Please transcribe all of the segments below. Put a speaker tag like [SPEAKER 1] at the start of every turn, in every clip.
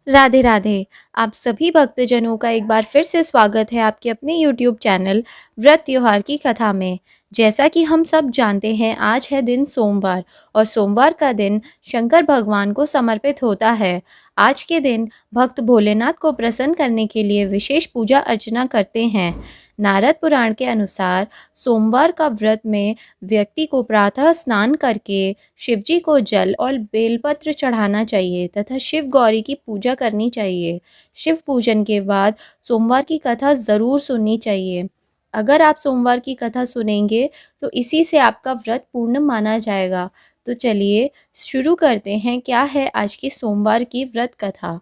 [SPEAKER 1] राधे राधे। आप सभी भक्तजनों का एक बार फिर से स्वागत है आपके अपने यूट्यूब चैनल व्रत त्योहार की कथा में। जैसा कि हम सब जानते हैं, आज है दिन सोमवार और सोमवार का दिन शंकर भगवान को समर्पित होता है। आज के दिन भक्त भोलेनाथ को प्रसन्न करने के लिए विशेष पूजा अर्चना करते हैं। नारद पुराण के अनुसार सोमवार का व्रत में व्यक्ति को प्रातः स्नान करके शिवजी को जल और बेलपत्र चढ़ाना चाहिए तथा शिव गौरी की पूजा करनी चाहिए। शिव पूजन के बाद सोमवार की कथा ज़रूर सुननी चाहिए। अगर आप सोमवार की कथा सुनेंगे तो इसी से आपका व्रत पूर्ण माना जाएगा। तो चलिए शुरू करते हैं, क्या है आज की सोमवार की व्रत कथा।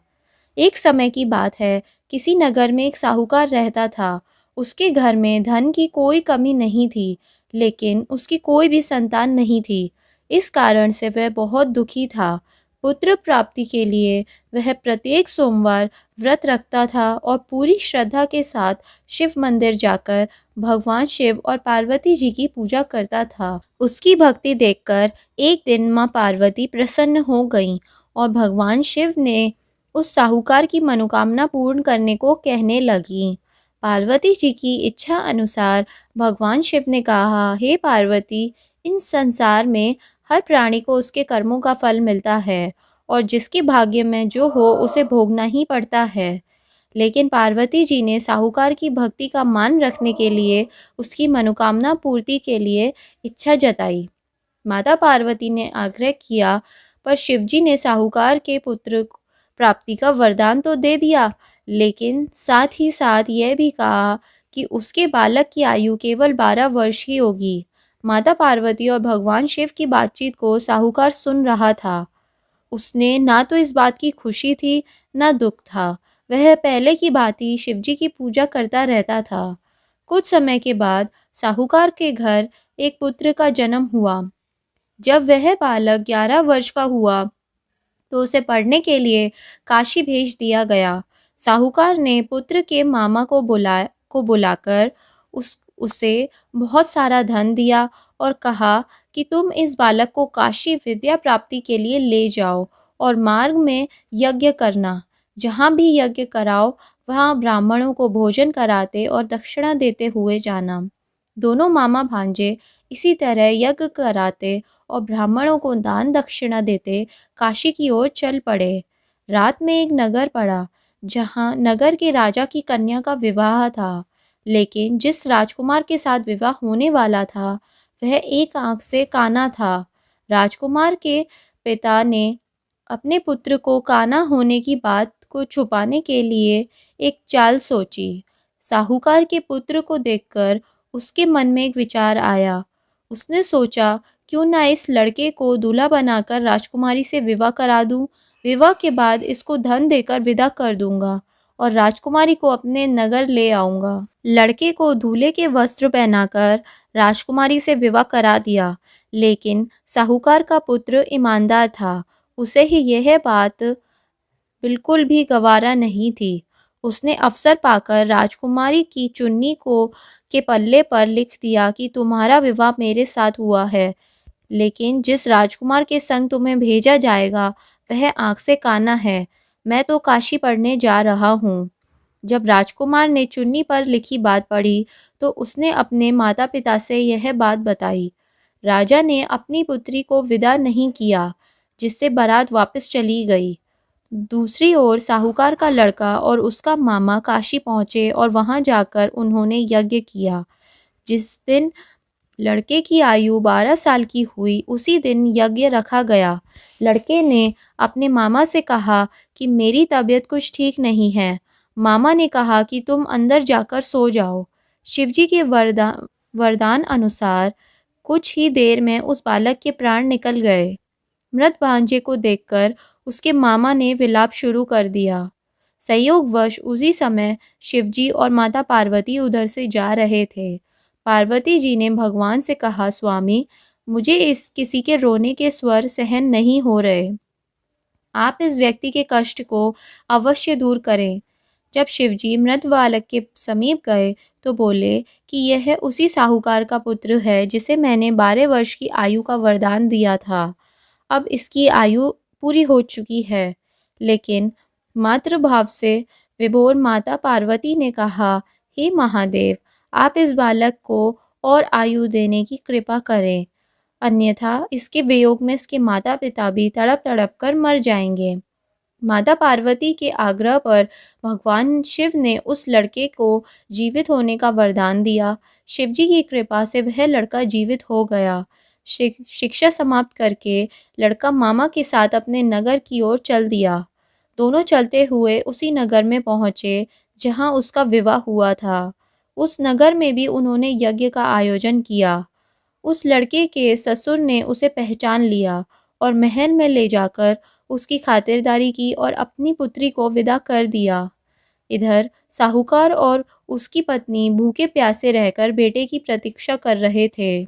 [SPEAKER 1] एक समय की बात है, किसी नगर में एक साहूकार रहता था। उसके घर में धन की कोई कमी नहीं थी, लेकिन उसकी कोई भी संतान नहीं थी। इस कारण से वह बहुत दुखी था। पुत्र प्राप्ति के लिए वह प्रत्येक सोमवार व्रत रखता था और पूरी श्रद्धा के साथ शिव मंदिर जाकर भगवान शिव और पार्वती जी की पूजा करता था। उसकी भक्ति देखकर एक दिन माँ पार्वती प्रसन्न हो गईं और भगवान शिव ने उस साहूकार की मनोकामना पूर्ण करने को कहने लगी। पार्वती जी की इच्छा अनुसार भगवान शिव ने कहा, हे पार्वती, इन संसार में हर प्राणी को उसके कर्मों का फल मिलता है और जिसके भाग्य में जो हो उसे भोगना ही पड़ता है। लेकिन पार्वती जी ने साहूकार की भक्ति का मान रखने के लिए उसकी मनोकामना पूर्ति के लिए इच्छा जताई। माता पार्वती ने आग्रह किया, पर शिवजी ने साहूकार के पुत्र प्राप्ति का वरदान तो दे दिया, लेकिन साथ ही साथ यह भी कहा कि उसके बालक की आयु केवल 12 वर्ष ही होगी। माता पार्वती और भगवान शिव की बातचीत को साहूकार सुन रहा था। उसने ना तो इस बात की खुशी थी, ना दुख था। वह पहले की भांति शिवजी की पूजा करता रहता था। कुछ समय के बाद साहूकार के घर एक पुत्र का जन्म हुआ। जब वह बालक 11 वर्ष का हुआ तो उसे पढ़ने के लिए काशी भेज दिया गया। साहूकार ने पुत्र के मामा को बुलाकर उसे बहुत सारा धन दिया और कहा कि तुम इस बालक को काशी विद्या प्राप्ति के लिए ले जाओ और मार्ग में यज्ञ करना। जहाँ भी यज्ञ कराओ वहाँ ब्राह्मणों को भोजन कराते और दक्षिणा देते हुए जाना। दोनों मामा भांजे इसी तरह यज्ञ कराते और ब्राह्मणों को दान दक्षिणा देते काशी की ओर चल पड़े। रात में एक नगर पड़ा, जहाँ नगर के राजा की कन्या का विवाह था। लेकिन जिस राजकुमार के साथ विवाह होने वाला था वह एक आंख से काना था। राजकुमार के पिता ने अपने पुत्र को काना होने की बात को छुपाने के लिए एक चाल सोची। साहूकार के पुत्र को देखकर उसके मन में एक विचार आया। उसने सोचा, क्यों ना इस लड़के को दूल्हा बनाकर राजकुमारी से विवाह करा दूं। विवाह के बाद इसको धन देकर विदा कर दूंगा और राजकुमारी को अपने नगर ले आऊंगा। लड़के को दूल्हे के वस्त्र पहनाकर राजकुमारी से विवाह करा दिया। लेकिन साहूकार का पुत्र ईमानदार था। उसे ही यह बात बिल्कुल भी गवारा नहीं थी। उसने अवसर पाकर राजकुमारी की चुन्नी को के पल्ले पर लिख दिया कि तुम्हारा विवाह मेरे साथ हुआ है, लेकिन जिस राजकुमार के संग तुम्हें भेजा जाएगा वह आँख से काना है। मैं तो काशी पढ़ने जा रहा हूँ। जब राजकुमार ने चुन्नी पर लिखी बात पढ़ी तो उसने अपने माता पिता से यह बात बताई। राजा ने अपनी पुत्री को विदा नहीं किया, जिससे बारात वापस चली गई। दूसरी ओर साहूकार का लड़का और उसका मामा काशी पहुँचे और वहाँ जाकर उन्होंने यज्ञ किया। जिस दिन लड़के की आयु 12 साल की हुई, उसी दिन यज्ञ रखा गया। लड़के ने अपने मामा से कहा कि मेरी तबीयत कुछ ठीक नहीं है। मामा ने कहा कि तुम अंदर जाकर सो जाओ। शिवजी के वरदान अनुसार कुछ ही देर में उस बालक के प्राण निकल गए। मृत भांजे को देखकर उसके मामा ने विलाप शुरू कर दिया। संयोगवश उसी समय शिवजी और माता पार्वती उधर से जा रहे थे। पार्वती जी ने भगवान से कहा, स्वामी, मुझे इस किसी के रोने के स्वर सहन नहीं हो रहे। आप इस व्यक्ति के कष्ट को अवश्य दूर करें। जब शिवजी मृत बालक के समीप गए तो बोले कि यह उसी साहूकार का पुत्र है जिसे मैंने 12 वर्ष की आयु का वरदान दिया था। अब इसकी आयु पूरी हो चुकी है, लेकिन मातृभाव से विभोर माता पार्वती ने कहा, हे महादेव, आप इस बालक को और आयु देने की कृपा करें, अन्यथा इसके वियोग में इसके माता पिता भी तड़प तड़प कर मर जाएंगे। माता पार्वती के आग्रह पर भगवान शिव ने उस लड़के को जीवित होने का वरदान दिया। शिवजी की कृपा से वह लड़का जीवित हो गया। शिक्षा समाप्त करके लड़का मामा के साथ अपने नगर की ओर चल दिया। दोनों चलते हुए उसी नगर में पहुँचे जहाँ उसका विवाह हुआ था। उस नगर में भी उन्होंने यज्ञ का आयोजन किया। उस लड़के के ससुर ने उसे पहचान लिया और महल में ले जाकर उसकी खातिरदारी की और अपनी पुत्री को विदा कर दिया। इधर साहूकार और उसकी पत्नी भूखे प्यासे रहकर बेटे की प्रतीक्षा कर रहे थे।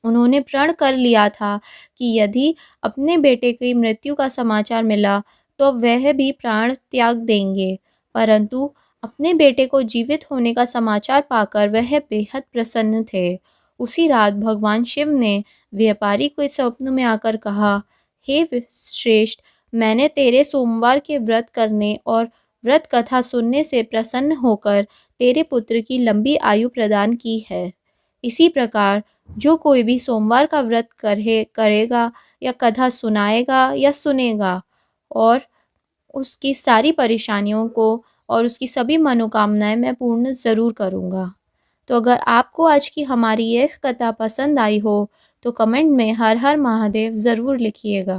[SPEAKER 1] उन्होंने प्रण कर लिया था कि यदि अपने बेटे की मृत्यु का समाचार मिला तो वह भी प्राण त्याग देंगे, परंतु अपने बेटे को जीवित होने का समाचार पाकर वह बेहद प्रसन्न थे। उसी रात भगवान शिव ने व्यापारी को स्वप्न में आकर कहा, हे श्रेष्ठ, मैंने तेरे सोमवार के व्रत करने और व्रत कथा सुनने से प्रसन्न होकर तेरे पुत्र की लंबी आयु प्रदान की है। इसी प्रकार जो कोई भी सोमवार का व्रत करेगा या कथा सुनाएगा या सुनेगा और उसकी सारी परेशानियों को और उसकी सभी मनोकामनाएं मैं पूर्ण ज़रूर करूँगा। तो अगर आपको आज की हमारी यह कथा पसंद आई हो तो कमेंट में हर हर महादेव ज़रूर लिखिएगा।